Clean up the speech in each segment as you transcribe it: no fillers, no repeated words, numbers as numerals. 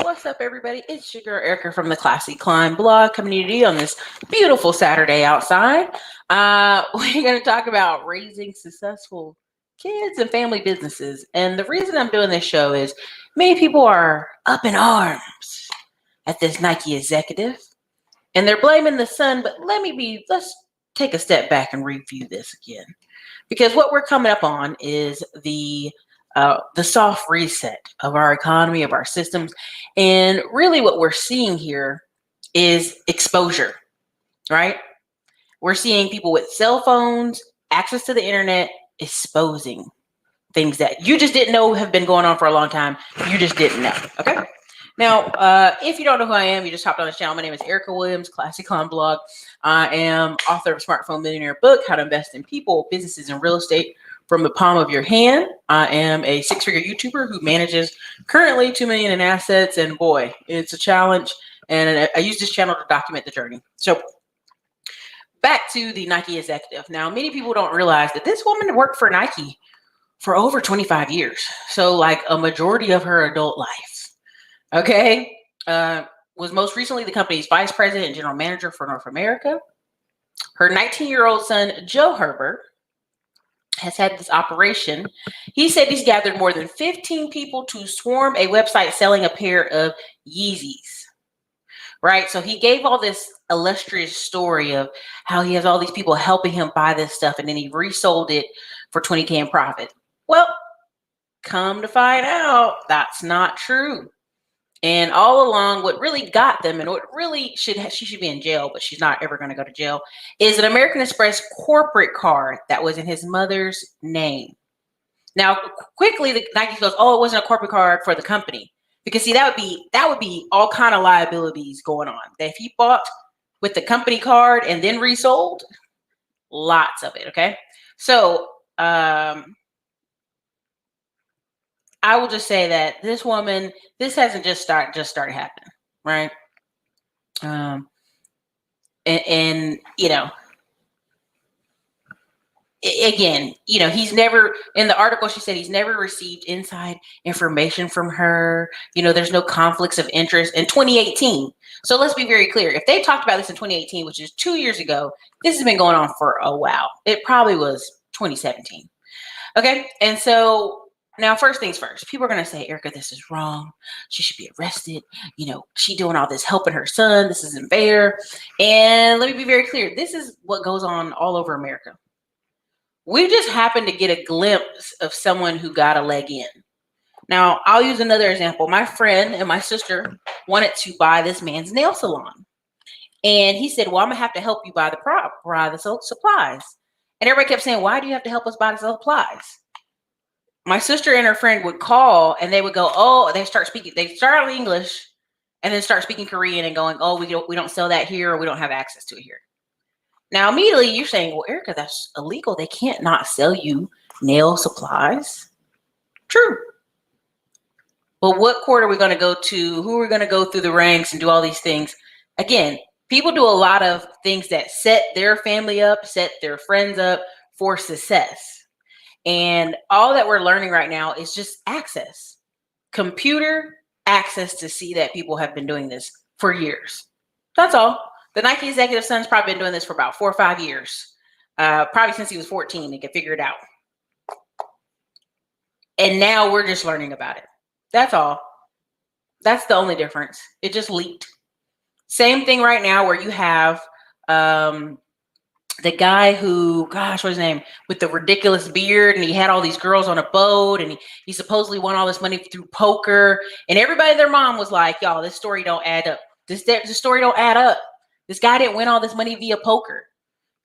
What's up, everybody? It's your girl Erica from the Classy Climb blog community on this beautiful Saturday outside. We're going to talk about raising successful kids and family businesses. And the reason I'm doing this show is many people are up in arms at this Nike executive, and they're blaming the son. But let's take a step back and review this again, because what we're coming up on is the soft reset of our economy, of our systems. And really what we're seeing here is exposure, right? We're seeing people with cell phones, access to the internet, exposing things that you just didn't know have been going on for a long time. You just didn't know, okay? Now, if you don't know who I am, you just hopped on this channel. My name is Erica Williams, Classy Climb blog. I am author of Smartphone Millionaire book, How to Invest in People, Businesses, and Real Estate from the Palm of Your Hand. I am a six-figure YouTuber who manages currently $2 million in assets, and boy, it's a challenge. And I use this channel to document the journey. So back to the Nike executive. Now, many people don't realize that this woman worked for Nike for over 25 years. So like a majority of her adult life. Okay. Was most recently the company's vice president and general manager for North America. Her 19-year-old son, Joe Herbert, has had this operation. He said he's gathered more than 15 people to swarm a website selling a pair of Yeezys, right? So he gave all this illustrious story of how he has all these people helping him buy this stuff, and then he resold it for $20K in profit. Well, come to find out, that's not true. And all along, what really got them, and what really she should be in jail, but she's not ever going to go to jail, is an American Express corporate card that was in his mother's name. Now, quickly, the Nike goes, "Oh, it wasn't a corporate card for the company," because see, that would be all kind of liabilities going on. That if he bought with the company card and then resold, lots of it. Okay, so I will just say that this woman, this hasn't just started happening, right? And you know, again, you know, he's never, in the article she said he's never received inside information from her. You know, there's no conflicts of interest in 2018. So let's be very clear. If they talked about this in 2018, which is 2 years ago, this has been going on for a while. It probably was 2017. Okay, and so. Now, first things first, people are going to say, Erica, this is wrong. She should be arrested. You know, she doing all this helping her son. This isn't fair. And let me be very clear. This is what goes on all over America. We just happened to get a glimpse of someone who got a leg in. Now, I'll use another example. My friend and my sister wanted to buy this man's nail salon. And he said, well, I'm going to have to help you buy the supplies. And everybody kept saying, why do you have to help us buy the supplies? My sister and her friend would call, and they would go, oh, they start English and then start speaking Korean and going, oh, we don't sell that here, or we don't have access to it here. Now, immediately you're saying, well, Erica, that's illegal. They can't not sell you nail supplies. True. But what court are we going to go to? Who are we going to go through the ranks and do all these things? Again, people do a lot of things that set their family up, set their friends up for success. And all that we're learning right now is just access, computer access to see that people have been doing this for years. That's all. The Nike executive son's probably been doing this for about 4 or 5 years, probably since he was 14. They could figure it out. And now we're just learning about it. That's all. That's the only difference. It just leaked. Same thing right now where you have the guy who, gosh, what's his name, with the ridiculous beard, and he had all these girls on a boat, and he supposedly won all this money through poker, and everybody, their mom was like, y'all, this story don't add up. This story don't add up. This guy didn't win all this money via poker.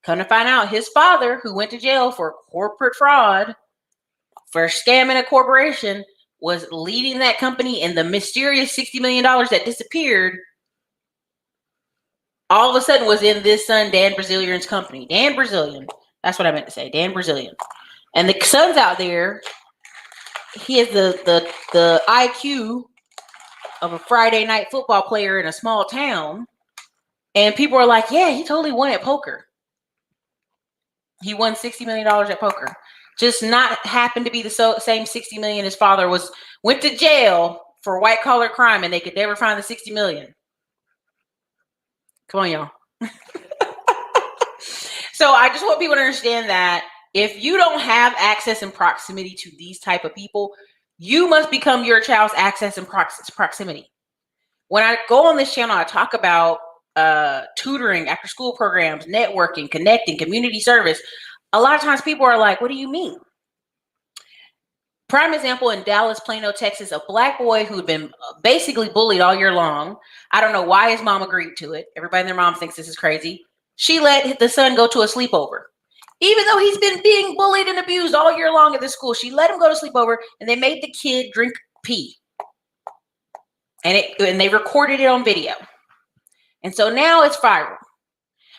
Come to find out, his father, who went to jail for corporate fraud, for scamming a corporation, was leading that company, and the mysterious $60 million that disappeared all of a sudden was in this son, Dan Brazilian's company. Dan Brazilian. That's what I meant to say. Dan Brazilian. And the son's out there. He has the IQ of a Friday night football player in a small town. And people are like, yeah, he totally won at poker. He won $60 million at poker. Just not happened to be the same $60 million his father went to jail for white collar crime and they could never find the 60 million. Come on, y'all. So I just want people to understand that if you don't have access and proximity to these type of people, you must become your child's access and proximity. When I go on this channel, I talk about tutoring, after school programs, networking, connecting, community service. A lot of times people are like, what do you mean? Prime example, in Dallas, Plano, Texas, a black boy who had been basically bullied all year long. I don't know why his mom agreed to it. Everybody and their mom thinks this is crazy. She let the son go to a sleepover. Even though he's been being bullied and abused all year long at the school, she let him go to sleepover, and they made the kid drink pee. And they recorded it on video. And so now it's viral.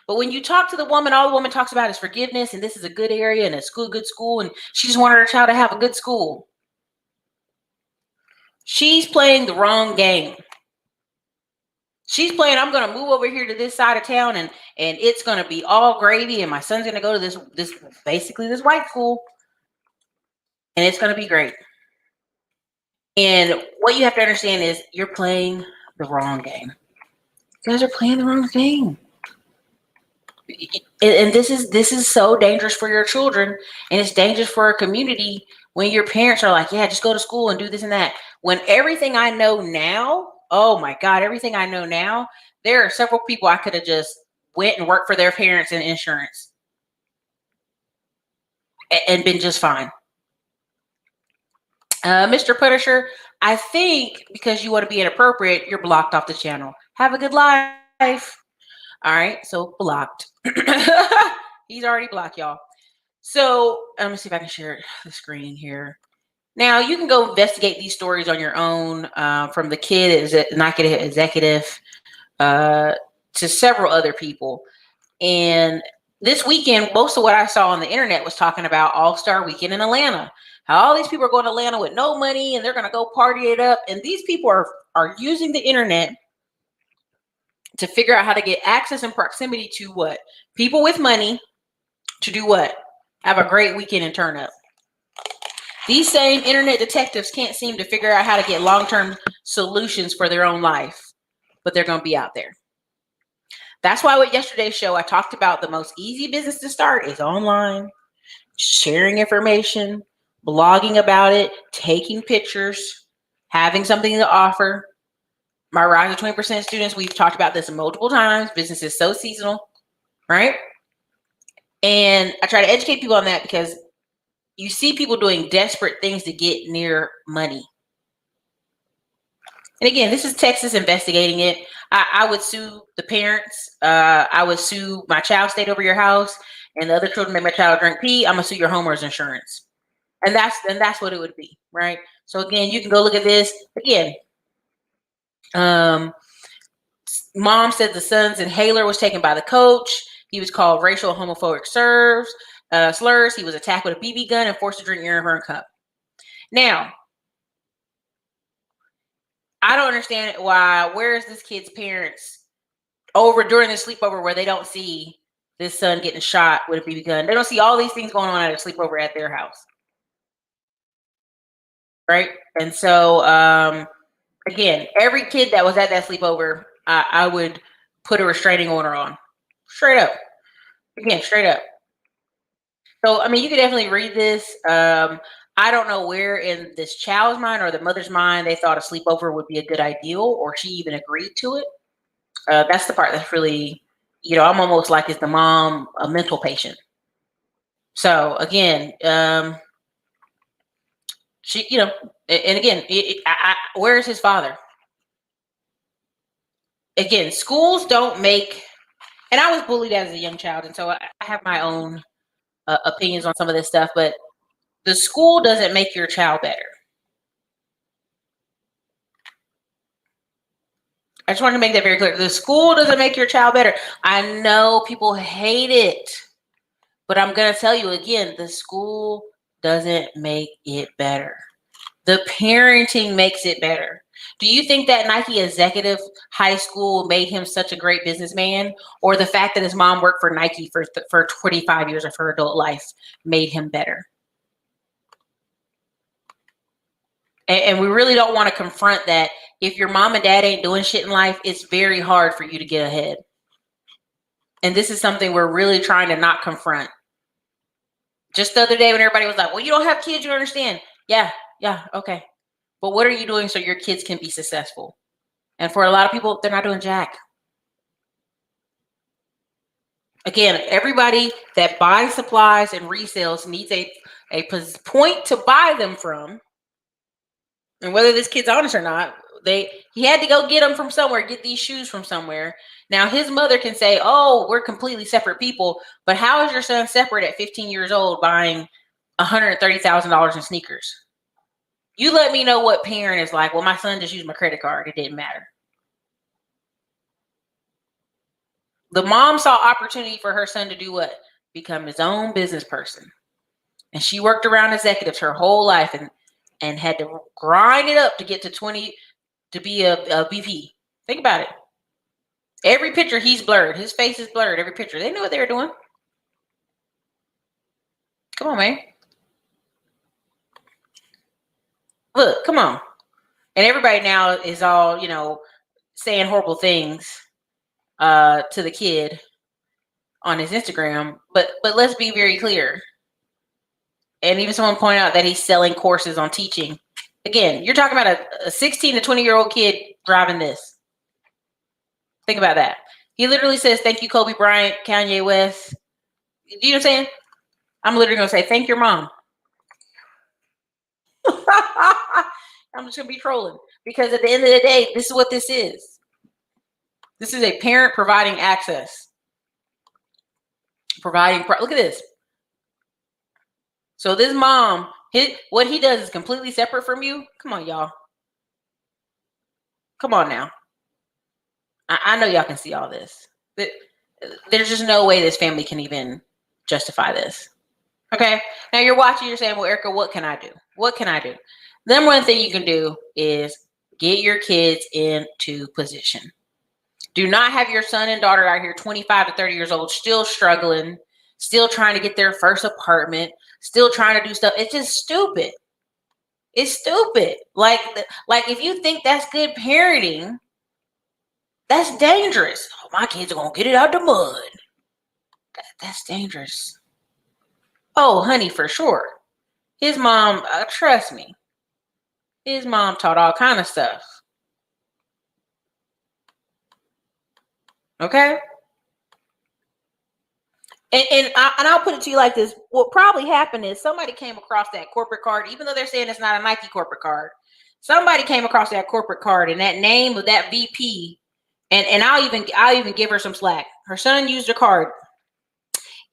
But when you talk to the woman, all the woman talks about is forgiveness, and this is a good area and a good school, and she just wanted her child to have a good school. She's playing the wrong game. She's playing, I'm going to move over here to this side of town, and it's going to be all gravy, and my son's going to go to this basically this white school, and it's going to be great. And what you have to understand is you're playing the wrong game. You guys are playing the wrong game. And this is so dangerous for your children, and it's dangerous for a community when your parents are like, yeah, just go to school and do this and that. When everything I know now, oh my God, everything I know now, there are several people I could have just went and worked for their parents in insurance and been just fine. Mr. Punisher, I think because you want to be inappropriate, you're blocked off the channel. Have a good life. All right, so blocked. He's already blocked, y'all. So let me see if I can share the screen here. Now you can go investigate these stories on your own, from the kid Nike executive to several other people. And this weekend, most of what I saw on the internet was talking about All-Star Weekend in Atlanta. How all these people are going to Atlanta with no money and they're going to go party it up. And these people are using the internet to figure out how to get access and proximity to what? People with money to do what? Have a great weekend and turn up. These same internet detectives can't seem to figure out how to get long-term solutions for their own life, but they're going to be out there. That's why with yesterday's show, I talked about the most easy business to start is online, sharing information, blogging about it, taking pictures, having something to offer. My Rise to 20% students, we've talked about this multiple times. Business is so seasonal, right? And I try to educate people on that because you see people doing desperate things to get near money. And again, this is Texas investigating it. I would sue the parents. I would sue my child stayed over your house and the other children made my child drink pee. I'm gonna sue your homeowner's insurance. And that's what it would be, right? So again, you can go look at this. Again, mom said the son's inhaler was taken by the coach. He was called racial homophobic slurs. He was attacked with a BB gun and forced to drink urine from a cup. Now, I don't understand where is this kid's parents over during the sleepover where they don't see this son getting shot with a BB gun. They don't see all these things going on at a sleepover at their house. Right? And so, again, every kid that was at that sleepover, I would put a restraining order on. Straight up. Again, straight up. So, I mean, you could definitely read this. I don't know where in this child's mind or the mother's mind they thought a sleepover would be a good ideal or she even agreed to it. That's the part that's really, I'm almost like is the mom a mental patient. So, again, she, and again, where is his father? Again, schools don't make, and I was bullied as a young child, and so I have my own opinions on some of this stuff, but the school doesn't make your child better. I just wanted to make that very clear. The school doesn't make your child better. I know people hate it, but I'm going to tell you again, the school doesn't make it better. The parenting makes it better. Do you think that Nike executive high school made him such a great businessman, or the fact that his mom worked for Nike for 25 years of her adult life made him better? And we really don't want to confront that. If your mom and dad ain't doing shit in life, it's very hard for you to get ahead. And this is something we're really trying to not confront. Just the other day when everybody was like, well, you don't have kids, you don't understand. Yeah, okay. But what are you doing so your kids can be successful? And for a lot of people, they're not doing jack. Again, everybody that buys supplies and resells needs a point to buy them from. And whether this kid's honest or not, he had to go get them from somewhere, get these shoes from somewhere. Now his mother can say, oh, we're completely separate people. But how is your son separate at 15 years old buying $130,000 in sneakers? You let me know what parent is like, well, my son just used my credit card. It didn't matter. The mom saw opportunity for her son to do what? Become his own business person. And she worked around executives her whole life and had to grind it up to get to 20 to be a VP. Think about it. Every picture he's blurred. His face is blurred. Every picture. They knew what they were doing. Come on, man. Look, come on. And everybody now is all, saying horrible things to the kid on his Instagram. But let's be very clear. And even someone pointed out that he's selling courses on teaching. Again, you're talking about a 16 to 20-year-old kid driving this. Think about that. He literally says, thank you, Kobe Bryant, Kanye West. Do you know what I'm saying? I'm literally going to say, thank your mom. I'm just going to be trolling. Because at the end of the day, this is what this is. This is a parent providing access. Look at this. So this mom, what he does is completely separate from you. Come on, y'all. Come on now. I know y'all can see all this. There's just no way this family can even justify this. Okay? Now you're watching, you're saying, well, Erica, what can I do? What can I do? The number one thing you can do is get your kids into position. Do not have your son and daughter out here 25 to 30 years old, still struggling, still trying to get their first apartment, still trying to do stuff. It's just stupid. It's stupid. Like if you think that's good parenting, that's dangerous. Oh, my kids are going to get it out the mud. That's dangerous. Oh, honey, for sure. His mom, trust me, his mom taught all kind of stuff. Okay? And I'll put it to you like this. What probably happened is somebody came across that corporate card, even though they're saying it's not a Nike corporate card. Somebody came across that corporate card and that name of that VP, and I'll even give her some slack. Her son used a card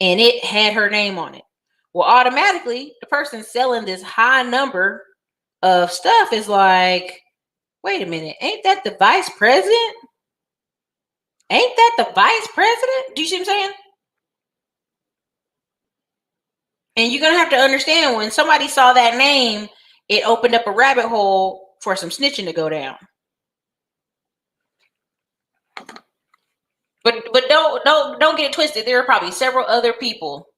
and it had her name on it. Well, automatically, the person selling this high number of stuff is like, wait a minute, ain't that the vice president? Ain't that the vice president? Do you see what I'm saying? And you're going to have to understand, when somebody saw that name, it opened up a rabbit hole for some snitching to go down. But don't get it twisted. There are probably several other people.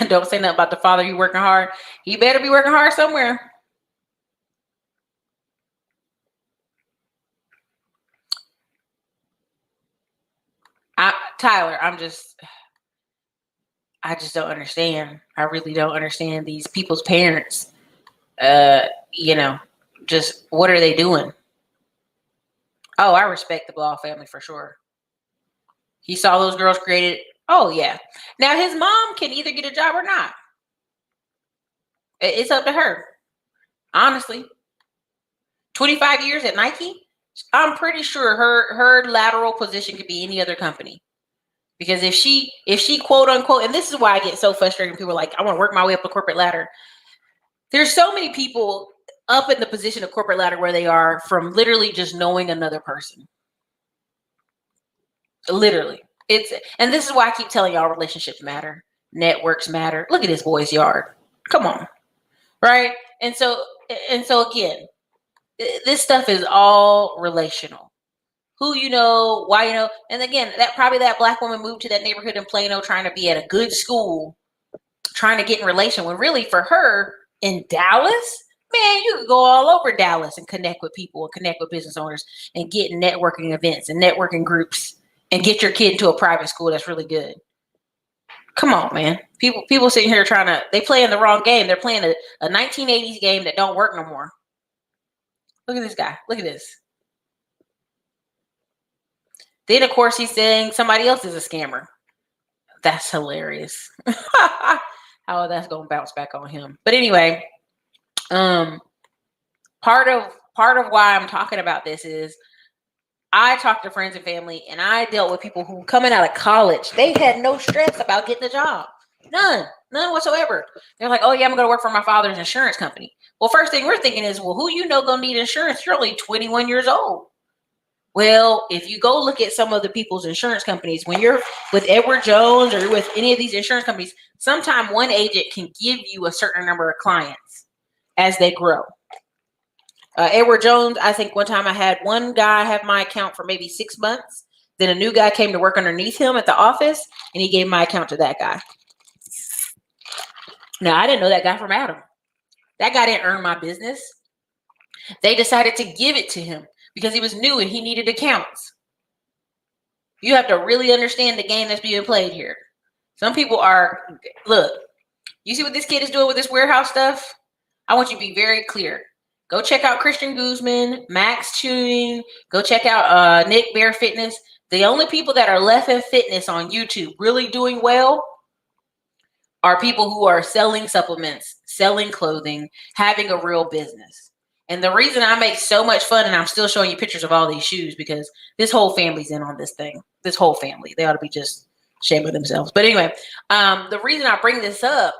Don't say nothing about the father. You working hard. He better be working hard somewhere. Tyler, I just don't understand. I really don't understand these people's parents. Just what are they doing? Oh, I respect the Ball family for sure. He saw those girls created. Oh, yeah. Now, his mom can either get a job or not. It's up to her. Honestly. 25 years at Nike, I'm pretty sure her lateral position could be any other company. Because if she quote unquote, and this is why I get so frustrated when people are like, I want to work my way up the corporate ladder. There's so many people up in the position of corporate ladder where they are from literally just knowing another person. Literally. And this is why I keep telling y'all relationships matter. Networks matter. Look at this boy's yard. Come on. Right? And so again, this stuff is all relational. Who you know, why you know. And again, that Black woman moved to that neighborhood in Plano trying to be at a good school trying to get in relation when really for her in Dallas, man, you could go all over Dallas and connect with people and connect with business owners and get in networking events and networking groups and get your kid into a private school that's really good. Come on, man. People sitting here they playing the wrong game. They're playing a 1980s game that don't work no more. Look at this guy. Look at this. Then, of course, he's saying somebody else is a scammer. That's hilarious. How that's going to bounce back on him. But anyway, part of why I'm talking about this is I talk to friends and family, and I dealt with people who coming out of college, they had no stress about getting a job. None whatsoever. They're like, oh yeah, I'm going to work for my father's insurance company. Well, first thing we're thinking is, well, who going to need insurance? You're only 21 years old. Well, if you go look at some of the people's insurance companies, when you're with Edward Jones or with any of these insurance companies, sometime one agent can give you a certain number of clients as they grow. Edward Jones, I think one time I had one guy have my account for maybe 6 months. Then a new guy came to work underneath him at the office, and he gave my account to that guy. Now, I didn't know that guy from Adam. That guy didn't earn my business. They decided to give it to him because he was new and he needed accounts. You have to really understand the game that's being played here. Some people look, you see what this kid is doing with this warehouse stuff? I want you to be very clear. Go check out Christian Guzman, Max Tuning. Go check out Nick Bear Fitness. The only people that are left in fitness on YouTube really doing well are people who are selling supplements, selling clothing, having a real business. And the reason I make so much fun, and I'm still showing you pictures of all these shoes, because this whole family's in on this thing. This whole family. They ought to be just shaming themselves. But anyway, the reason I bring this up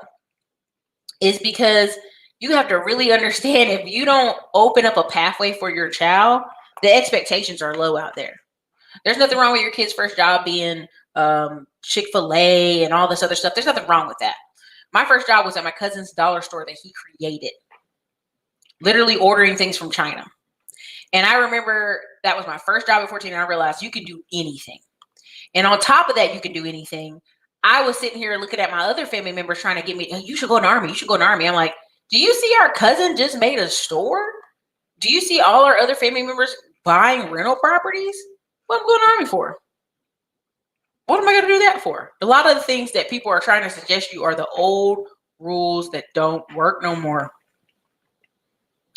is because you have to really understand, if you don't open up a pathway for your child, the expectations are low out there. There's nothing wrong with your kid's first job being Chick-fil-A and all this other stuff. There's nothing wrong with that. My first job was at my cousin's dollar store that he created, literally ordering things from China. And I remember that was my first job at 14, and I realized you could do anything. And on top of that, you can do anything. I was sitting here looking at my other family members trying to get me, you should go in the Army. You should go in the Army. I'm like, do you see our cousin just made a store? Do you see all our other family members buying rental properties? What am I going to the Army for? What am I going to do that for? A lot of the things that people are trying to suggest you are the old rules that don't work no more.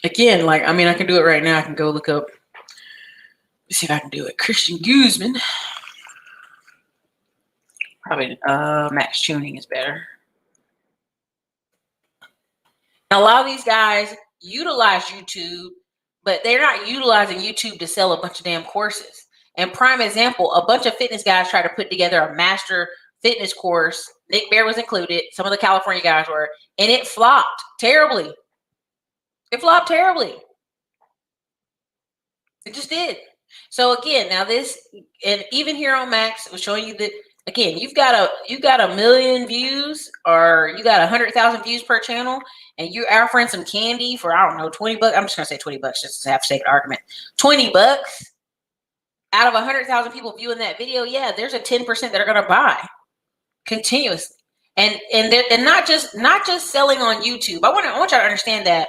Again, I can do it right now. I can go look up. Let's see if I can do it. Christian Guzman. Probably Max Tuning is better. A lot of these guys utilize YouTube, but they're not utilizing YouTube to sell a bunch of damn courses. And prime example, a bunch of fitness guys try to put together a master fitness course. Nick Bear was included. Some of the California guys were, and it flopped terribly. It flopped terribly. It just did. So again, now this, and even here on Max, was showing you that, again, you've got a million views, or you got 100,000 views per channel, and you're offering some candy for, I don't know, $20. I'm just gonna say $20 just to have sake of argument. $20 out of 100,000 people viewing that video. Yeah, there's a 10% that are gonna buy continuously, and not just selling on YouTube. I want y'all to understand that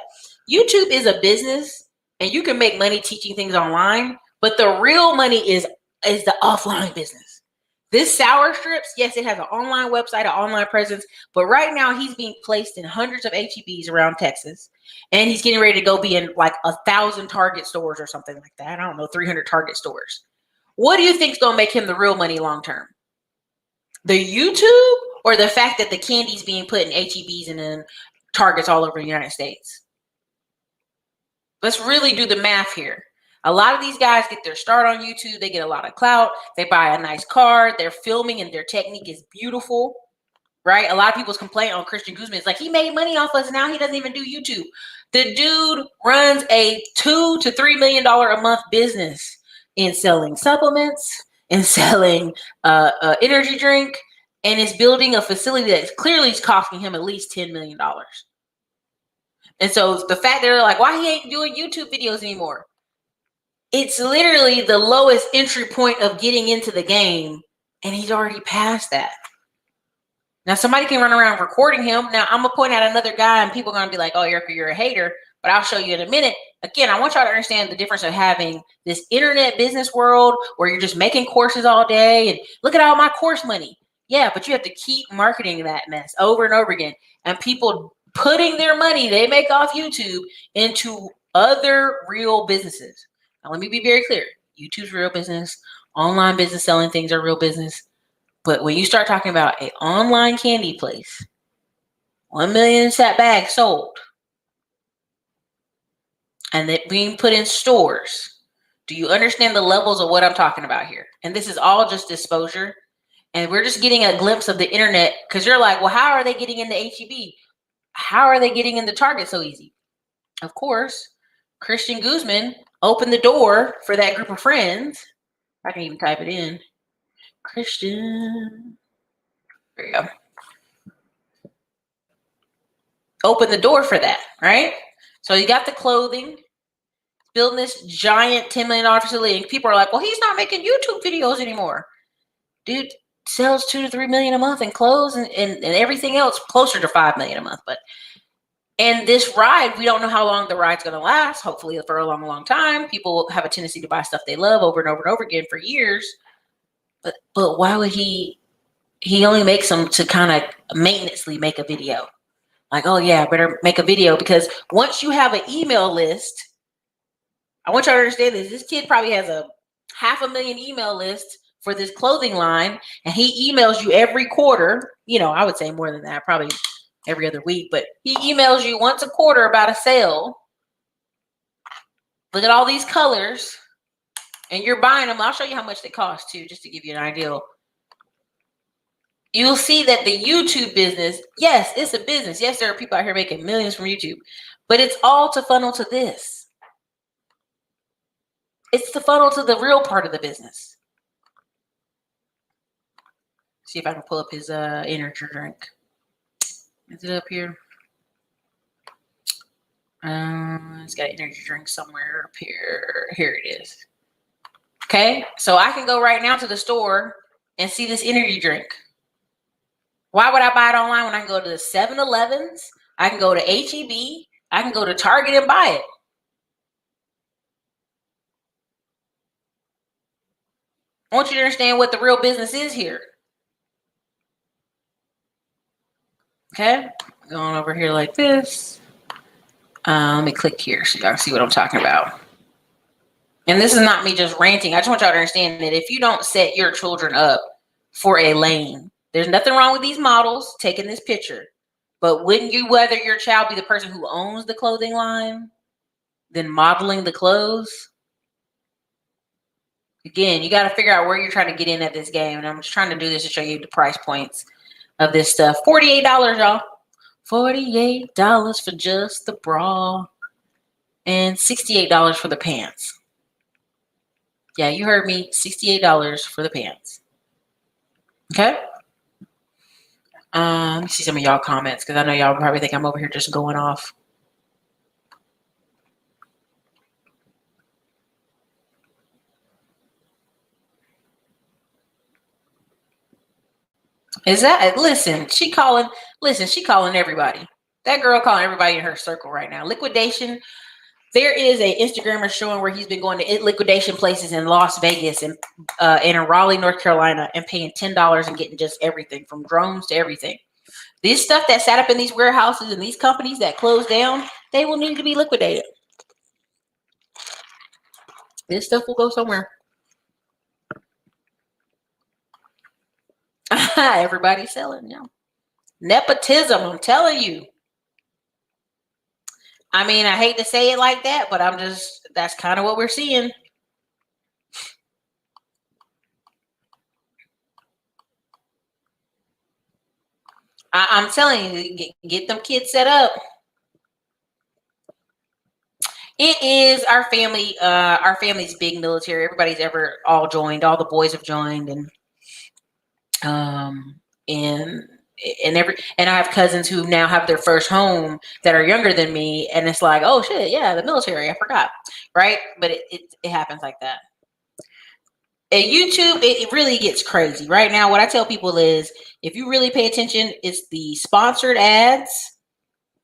YouTube is a business, and you can make money teaching things online, but the real money is the offline business. This Sour Strips, yes, it has an online website, an online presence, but right now he's being placed in hundreds of HEBs around Texas, and he's getting ready to go be in like 1,000 Target stores or something like that. I don't know, 300 Target stores. What do you think is going to make him the real money long term? The YouTube, or the fact that the candy's being put in HEBs and in Targets all over the United States? Let's really do the math here. A lot of these guys get their start on YouTube. They get a lot of clout. They buy a nice car. They're filming, and their technique is beautiful, right? A lot of people's complaint on Christian Guzman is like, he made money off us. Now he doesn't even do YouTube. The dude runs a $2 to $3 million a month business in selling supplements and selling energy drink, and is building a facility that clearly is costing him at least $10 million. And so the fact that they're like, why he ain't doing YouTube videos anymore? It's literally the lowest entry point of getting into the game, and he's already past that. Now, somebody can run around recording him. Now, I'm going to point out another guy, and people are going to be like, oh, Erica, you're a hater. But I'll show you in a minute. Again, I want y'all to understand the difference of having this internet business world where you're just making courses all day and look at all my course money. Yeah, but you have to keep marketing that mess over and over again. And people putting their money they make off YouTube into other real businesses. Now, let me be very clear. YouTube's real business. Online business selling things are real business. But when you start talking about an online candy place, 1 million set bags sold, and it being put in stores, do you understand the levels of what I'm talking about here? And this is all just exposure. And we're just getting a glimpse of the internet because you're like, well, how are they getting into HEB? How are they getting into Target so easy? Of course, Christian Guzman opened the door for that group of friends. I can even type it in. Christian. There you go. Open the door for that, right? So you got the clothing, building this giant $10 million facility, and people are like, well, he's not making YouTube videos anymore. Dude sells 2 to 3 million a month in clothes and everything else closer to 5 million a month. And this ride, we don't know how long the ride's going to last. Hopefully for a long, long time. People have a tendency to buy stuff they love over and over and over again for years. But why would he only makes them to kind of maintenancely make a video? Like, oh yeah, I better make a video because once you have an email list, I want y'all to understand this. This kid probably has a 500,000 email list for this clothing line, and he emails you every quarter. You know, I would say more than that, probably every other week, but he emails you once a quarter about a sale. Look at all these colors, and you're buying them. I'll show you how much they cost too, just to give you an idea. You'll see that the YouTube business, yes, it's a business. Yes, there are people out here making millions from YouTube, but it's all to funnel to this. It's to funnel to the real part of the business. See if I can pull up his energy drink. Is it up here? It's got an energy drink somewhere up here. Here it is. Okay, so I can go right now to the store and see this energy drink. Why would I buy it online when I can go to the 7-Elevens? I can go to HEB. I can go to Target and buy it. I want you to understand what the real business is here. Okay, going over here like this. Let me click here so y'all can see what I'm talking about. And this is not me just ranting. I just want y'all to understand that if you don't set your children up for a lane, there's nothing wrong with these models taking this picture. But wouldn't you rather your child be the person who owns the clothing line than modeling the clothes? Again, you got to figure out where you're trying to get in at this game. And I'm just trying to do this to show you the price points of this stuff. $48, y'all. $48 for just the bra and $68 for the pants. Yeah, you heard me. $68 for the pants. Okay. Let me see some of y'all comments because I know y'all probably think I'm over here just going off. Is that listen? She calling everybody. That girl calling everybody in her circle right now. Liquidation. There is a Instagrammer showing where he's been going to liquidation places in Las Vegas and in Raleigh, North Carolina, and paying $10 and getting just everything from drones to everything. This stuff that sat up in these warehouses and these companies that closed down, they will need to be liquidated. This stuff will go somewhere. Everybody's selling now. Nepotism, I'm telling you. I mean, I hate to say it like that, but that's kind of what we're seeing. I'm telling you, get them kids set up. It is our family, our family's big military. Everybody's ever all joined. All the boys have joined, and I have cousins who now have their first home that are younger than me, and it's like, oh shit, yeah, the military, I forgot, right? But it happens like that. At YouTube, it really gets crazy. Right now, what I tell people is, if you really pay attention, it's the sponsored ads.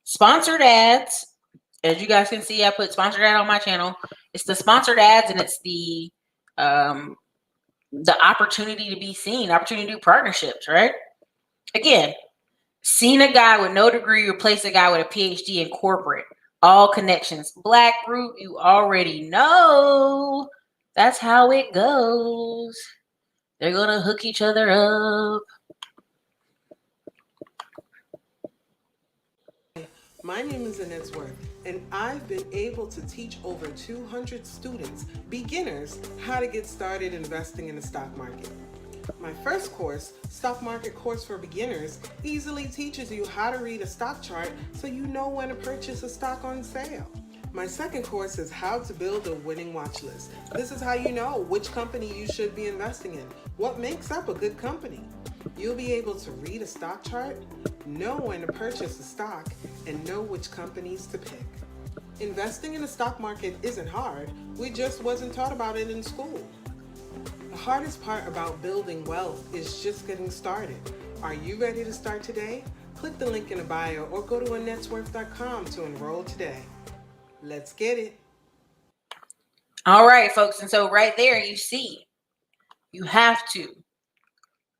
Sponsored ads. As you guys can see, I put sponsored ad on my channel. It's the sponsored ads, and it's the opportunity to be seen, opportunity to do partnerships, right? Again, seen a guy with no degree replace a guy with a PhD in corporate. All connections. Black root, you already know. That's how it goes. They're going to hook each other up. My name is Annettesworth, and I've been able to teach over 200 students, beginners, how to get started investing in the stock market. My first course, Stock Market Course for Beginners, easily teaches you how to read a stock chart so you know when to purchase a stock on sale. My second course is How to Build a Winning Watch List. This is how you know which company you should be investing in, what makes up a good company. You'll be able to read a stock chart, know when to purchase a stock, and know which companies to pick. Investing in the stock market isn't hard, we just wasn't taught about it in school. The hardest part about building wealth is just getting started. Are you ready to start today? Click the link in the bio or go to annettesworth.com to enroll today. Let's get it. All right, folks. And so right there, you see, you have to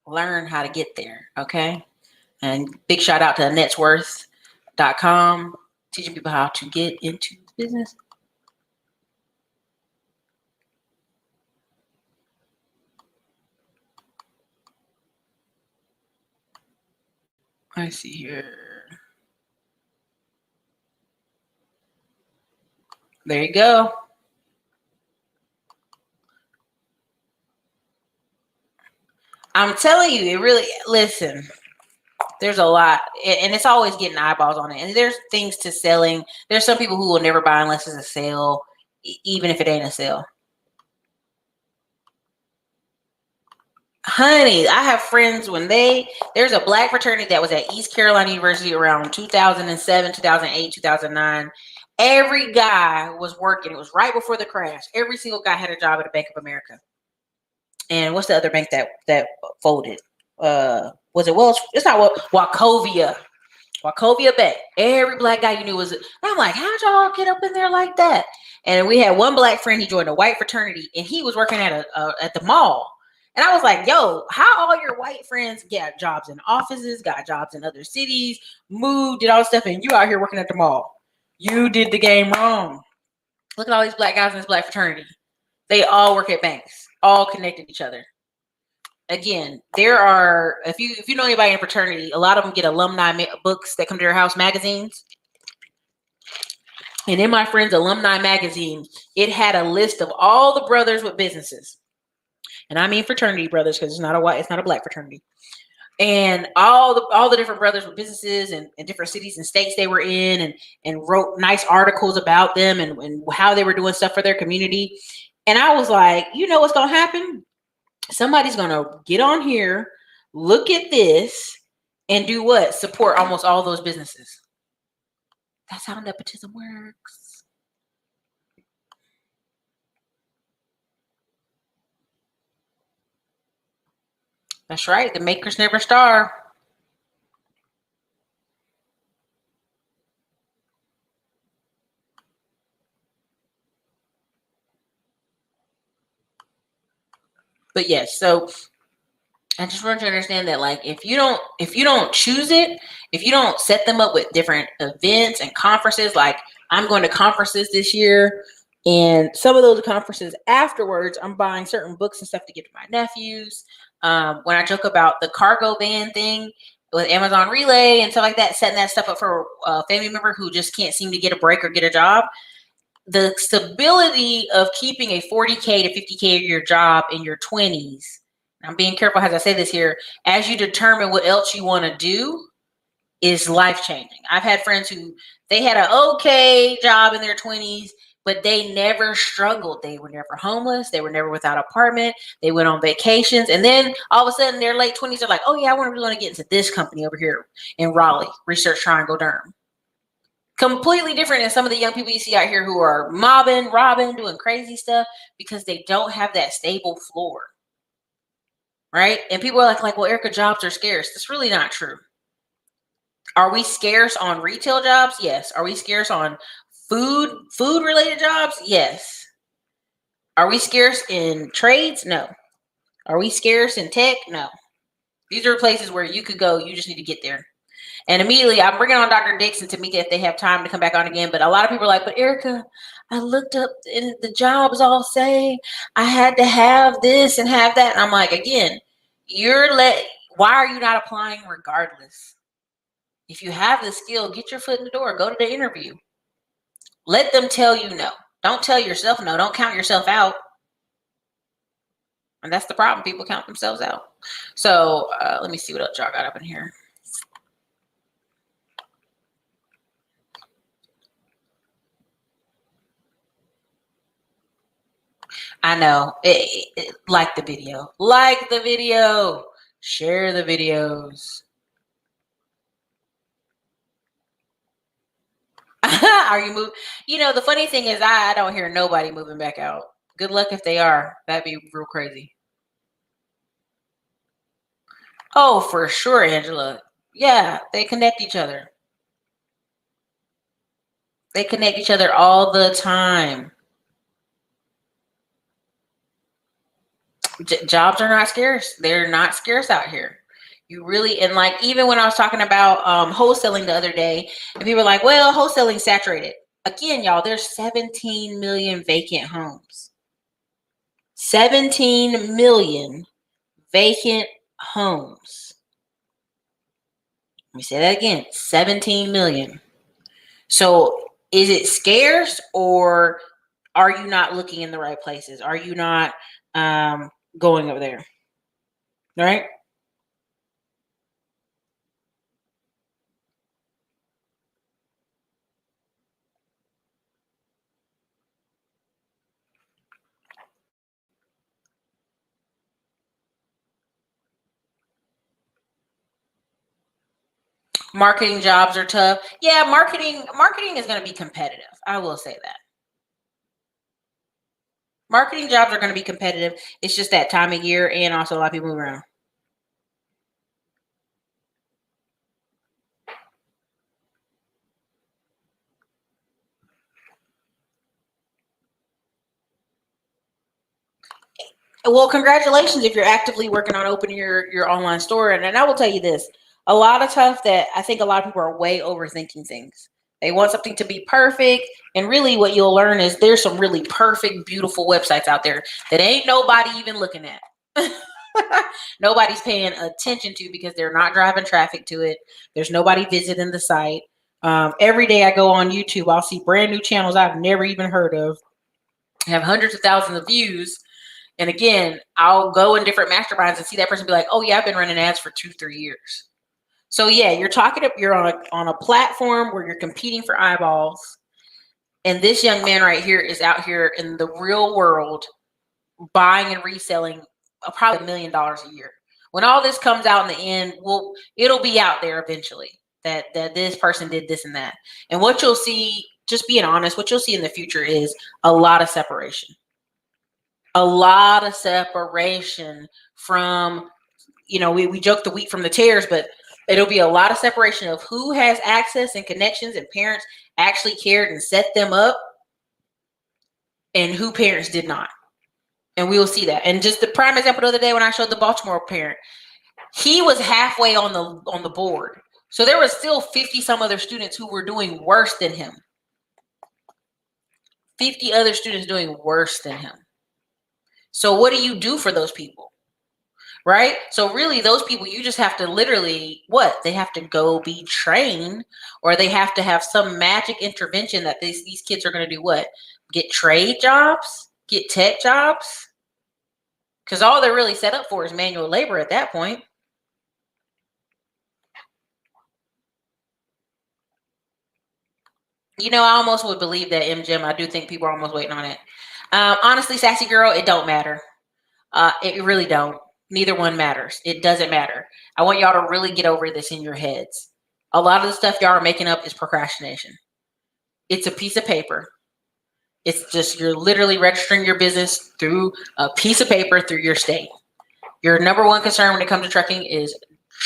learn how to get there, okay? And big shout out to annettesworth.com, teaching people how to get into business. I see here. There you go. I'm telling you, it really, listen, there's a lot, and it's always getting eyeballs on it. And there's things to selling. There's some people who will never buy unless it's a sale, even if it ain't a sale. Honey, I have friends when there's a black fraternity that was at East Carolina University around 2007, 2008, 2009. Every guy was working. It was right before the crash. Every single guy had a job at a Bank of America. And what's the other bank that folded? Was it Wells? It's not Wachovia. Wachovia Bank. Every black guy you knew was. I'm like, how'd y'all get up in there like that? And we had one black friend. He joined a white fraternity, and he was working at the mall. And I was like, yo, how all your white friends got jobs in offices, got jobs in other cities, moved, did all this stuff, and you out here working at the mall? You did the game wrong. Look at all these black guys in this black fraternity. They all work at banks, all connected to each other. Again, there are, if you know anybody in fraternity, a lot of them get alumni books that come to their house, magazines. And in my friend's alumni magazine, it had a list of all the brothers with businesses. And I mean fraternity brothers, because it's not a black fraternity. And all the different brothers with businesses and different cities and states they were in, and wrote nice articles about them and how they were doing stuff for their community. And I was like, you know what's gonna happen? Somebody's gonna get on here, look at this, and do what? Support almost all those businesses. That's how nepotism works. That's right. The makers never starve. But yes, so I just want you to understand that, like, if you don't choose it, if you don't set them up with different events and conferences, like I'm going to conferences this year, and some of those conferences afterwards, I'm buying certain books and stuff to give to my nephews. When I joke about the cargo van thing with Amazon Relay and stuff like that, setting that stuff up for a family member who just can't seem to get a break or get a job. The stability of keeping a 40K to 50K a year job in your 20s. I'm being careful as I say this here, as you determine what else you want to do, is life-changing. I've had friends who they had an okay job in their 20s, but they never struggled. They were never homeless. They were never without an apartment. They went on vacations. And then all of a sudden, their late 20s are like, oh, yeah, I really want to get into this company over here in Raleigh, Research Triangle, Durham. Completely different than some of the young people you see out here who are mobbing, robbing, doing crazy stuff because they don't have that stable floor. right? And people are like, well, Erica, jobs are scarce. That's really not true. Are we scarce on retail jobs? Yes. Are we scarce on food related jobs? Yes. Are we scarce in trades? No. Are we scarce in tech? No. These are places where you could go. You just need to get there. And immediately, I'm bringing on Dr. Dix and Tamika if they have time to come back on again. But a lot of people are like, but Erica, I looked up and the jobs all say I had to have this and have that. And I'm like, again, why are you not applying regardless? If you have the skill, get your foot in the door. Go to the interview. Let them tell you no. Don't tell yourself no. Don't count yourself out. And that's the problem. People count themselves out. So let me see what else y'all got up in here. I know. Like the video. Like the video. Share the videos. Are you moving? You know, the funny thing is I don't hear nobody moving back out. Good luck if they are. That'd be real crazy. Oh, for sure, Angela. Yeah, they connect each other. They connect each other all the time. Jobs are not scarce. They're not scarce out here. You really, and like, even when I was talking about wholesaling the other day, and people were like, well, wholesaling saturated. Again, y'all, there's 17 million vacant homes. 17 million vacant homes. Let me say that again, 17 million. So is it scarce, or are you not looking in the right places? Are you not going over there? All right. Marketing jobs are tough. Yeah, marketing is going to be competitive. I will say that. Marketing jobs are going to be competitive. It's just that time of year, and also a lot of people move around. Well, congratulations if you're actively working on opening your online store. And I will tell you this, a lot of stuff that I think a lot of people are way overthinking things. They want something to be perfect. And really what you'll learn is there's some really perfect, beautiful websites out there that ain't nobody even looking at. Nobody's paying attention to because they're not driving traffic to it. There's nobody visiting the site. Every day I go on YouTube, I'll see brand new channels I've never even heard of, have hundreds of thousands of views. And again, I'll go in different masterminds and see that person be like, oh yeah, I've been running ads for 2-3 years. So yeah, you're on a platform where you're competing for eyeballs. And this young man right here is out here in the real world buying and reselling probably $1 million a year. When all this comes out in the end, it'll be out there eventually that this person did this and that. And what you'll see, just being honest, what you'll see in the future is a lot of separation. A lot of separation from, we joke the wheat from the tares, but it'll be a lot of separation of who has access and connections and parents actually cared and set them up, and who parents did not. And we will see that. And just the prime example the other day when I showed the Baltimore parent, he was halfway on the board. So there was still 50 some other students who were doing worse than him. 50 other students doing worse than him. So what do you do for those people? Right? So really those people, you just have to literally, they have to go be trained, or they have to have some magic intervention that these kids are going to do what? Get trade jobs? Get tech jobs? Because all they're really set up for is manual labor at that point. I almost would believe that MGM. I do think people are almost waiting on it. Honestly, sassy girl, it don't matter. It really don't. Neither one matters. It doesn't matter. I want y'all to really get over this in your heads. A lot of the stuff y'all are making up is procrastination. It's a piece of paper. It's just, you're literally registering your business through a piece of paper through your state. Your number one concern when it comes to trucking is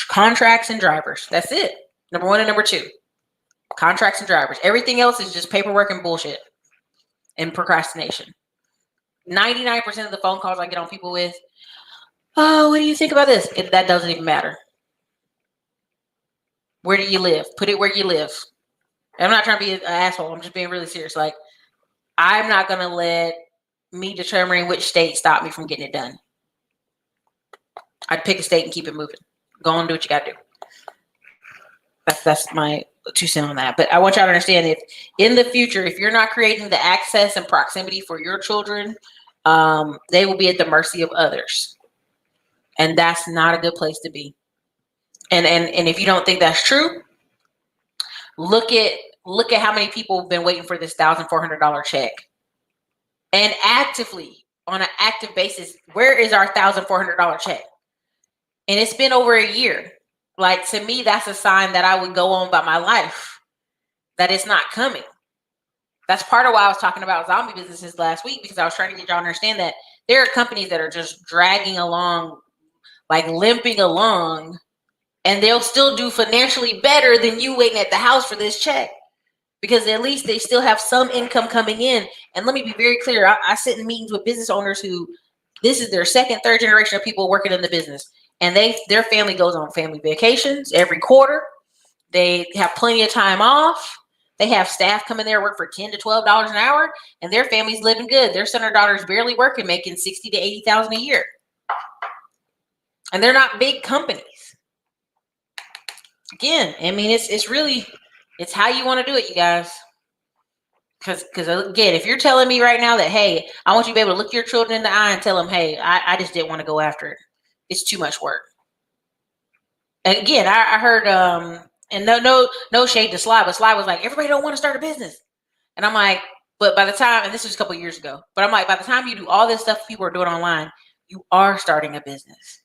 contracts and drivers. That's it. Number one and number two, contracts and drivers. Everything else is just paperwork and bullshit and procrastination. 99% of the phone calls I get on people with, oh, what do you think about this? That doesn't even matter. Where do you live? Put it where you live. I'm not trying to be an asshole. I'm just being really serious. Like, I'm not going to let me determining which state stop me from getting it done. I'd pick a state and keep it moving. Go on and do what you got to do. That's my 2 cents on that. But I want y'all to understand, if in the future, if you're not creating the access and proximity for your children, they will be at the mercy of others. And that's not a good place to be. And if you don't think that's true, look at how many people have been waiting for this $1,400 check. And actively, on an active basis, where is our $1,400 check? And it's been over a year. Like, to me, that's a sign that I would go on about my life, that it's not coming. That's part of why I was talking about zombie businesses last week, because I was trying to get y'all to understand that there are companies that are just dragging along, like limping along, and they'll still do financially better than you waiting at the house for this check, because at least they still have some income coming in. And let me be very clear. I sit in meetings with business owners who, this is their second, third generation of people working in the business. And their family goes on family vacations every quarter. They have plenty of time off. They have staff come in there, work for $10 to $12 an hour, and their family's living good. Their son or daughter's barely working, making $60,000 to $80,000 a year. And they're not big companies. Again, I mean, it's really, it's how you want to do it, you guys. Because again, if you're telling me right now that, hey, I want you to be able to look your children in the eye and tell them, hey, I just didn't want to go after it. It's too much work. And again, I heard, and no shade to Sly, but Sly was like, everybody don't want to start a business. And I'm like, but by the time, and this was a couple of years ago, but I'm like, by the time you do all this stuff people are doing online, you are starting a business.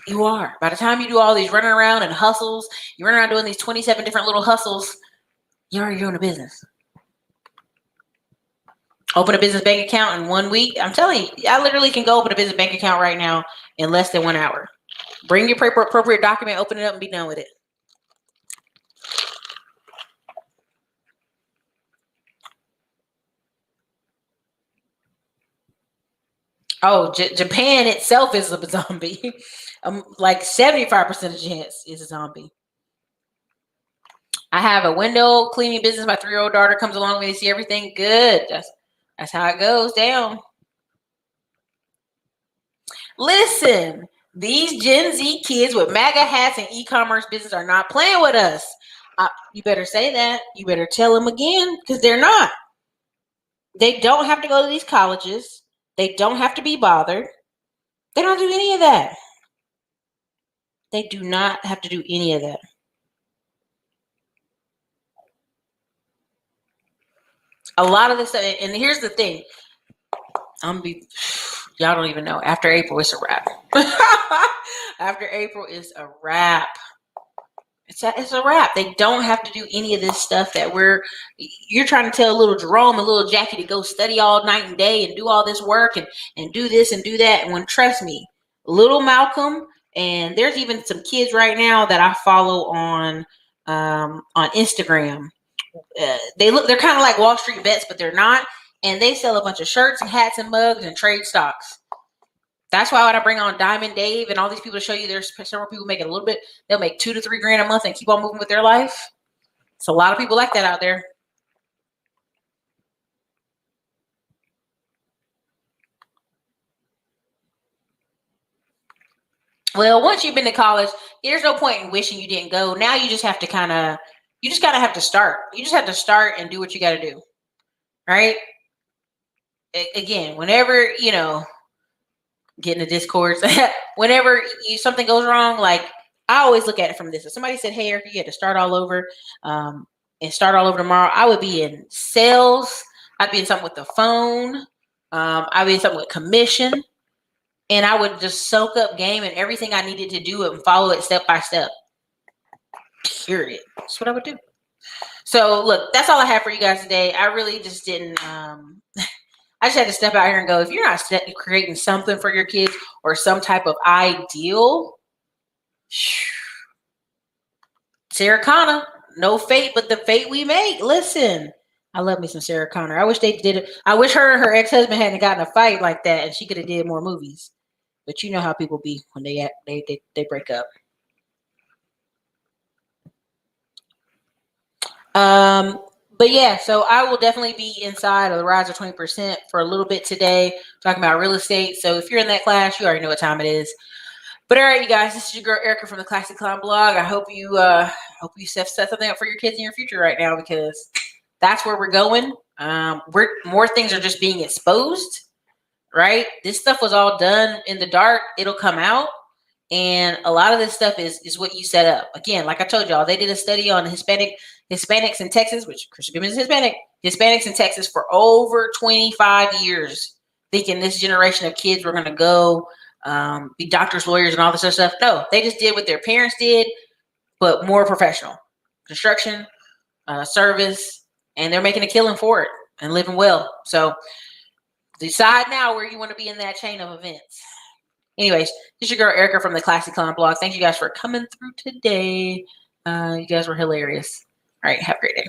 You are. By the time you do all these running around and hustles, you run around doing these 27 different little hustles, you're already doing a business. Open a business bank account in 1 week. I'm telling you, I literally can go open a business bank account right now in less than 1 hour. Bring your appropriate document, open it up, and be done with it. Oh, Japan itself is a zombie. Like 75% of chance is a zombie. I have a window cleaning business. My 3-year-old daughter comes along with me to see everything. Good. That's how it goes down. Listen, these Gen Z kids with MAGA hats and e-commerce business are not playing with us. You better say that. You better tell them again, because they're not. They don't have to go to these colleges. They don't have to be bothered. They don't do any of that. They do not have to do any of that. A lot of this stuff, and here's the thing. Y'all don't even know. After April, it's a wrap. After April is a wrap. It's a wrap. They don't have to do any of this stuff that you're trying to tell little Jerome and little Jackie to go study all night and day and do all this work and do this and do that. And when, trust me, little Malcolm, and there's even some kids right now that I follow on Instagram. They're kind of like Wall Street vets, but they're not. And they sell a bunch of shirts and hats and mugs and trade stocks. That's why when I bring on Diamond Dave and all these people to show you there's several people making a little bit, they'll make $2,000 to $3,000 a month and keep on moving with their life. It's a lot of people like that out there. Well, once you've been to college, there's no point in wishing you didn't go. Now you just have to have to start. You just have to start and do what you got to do. Right? Again, whenever, get in the discourse, whenever something goes wrong, like, I always look at it from this. If somebody said, hey, Erica, you had to start all over and start all over tomorrow, I would be in sales. I'd be in something with the phone. I'd be in something with commission. And I would just soak up game and everything I needed to do and follow it step by step. Period. That's what I would do. So, look, that's all I have for you guys today. I really just didn't I just had to step out here and go, if you're not creating something for your kids or some type of ideal, Sarah Connor, no fate but the fate we make. Listen, I love me some Sarah Connor. I wish they did it. I wish her and her ex-husband hadn't gotten a fight like that, and she could have did more movies. But you know how people be when they break up. But yeah, so I will definitely be inside of the Rise of 20% for a little bit today, talking about real estate. So if you're in that class, you already know what time it is. But all right, you guys, this is your girl Erica from the Classic Clown blog. I hope you set something up for your kids in your future right now, because that's where we're going. More things are just being exposed, right? This stuff was all done in the dark. It'll come out. And a lot of this stuff is what you set up. Again, like I told y'all, they did a study on Hispanics in Texas, which Christian Goodman is Hispanic. Hispanics in Texas for over 25 years, thinking this generation of kids were going to go be doctors, lawyers, and all this other stuff. No, they just did what their parents did, but more professional. Construction, service, and they're making a killing for it and living well. So decide now where you want to be in that chain of events. Anyways, this is your girl Erica from the Classic Clown blog. Thank you guys for coming through today. You guys were hilarious. All right, have a great day.